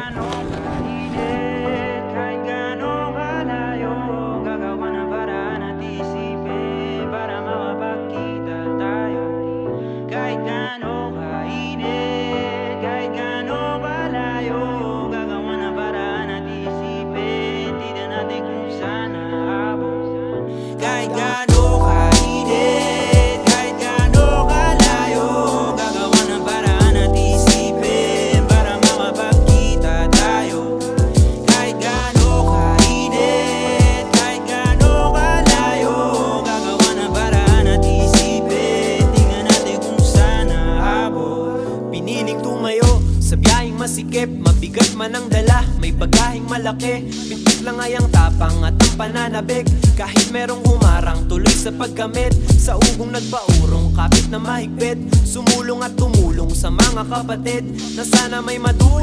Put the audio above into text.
gaano kainit, kahit gaano kalayo, gagawa ng paraan at isipin para makapagkita tayo. Kahit gaano kainit, kahit gaano kalayo, gagawa ng paraan at isipin, tignan natin kung saan aabot. Kahit gaano kainit, kahit gaano kalayo, gagawa ng paraan at isipin para makapagkita tayo. Kahit gaano kainit, kahit gaano kalayo, gagawa ng paraan at isipin, tingnan natin kung saan aabot. Piniling tumayo sa biyaheng masikip, mabigat man ang dala, may bagaheng malaki. Pintik lang ay ang tapang at ang pananabik, kahit merong humarang tuloy sa pagkamit. Sa ugong nagpaurong, kapit na mahigpit, sumulong at tumulong sa mga kapatid na sana may madulong.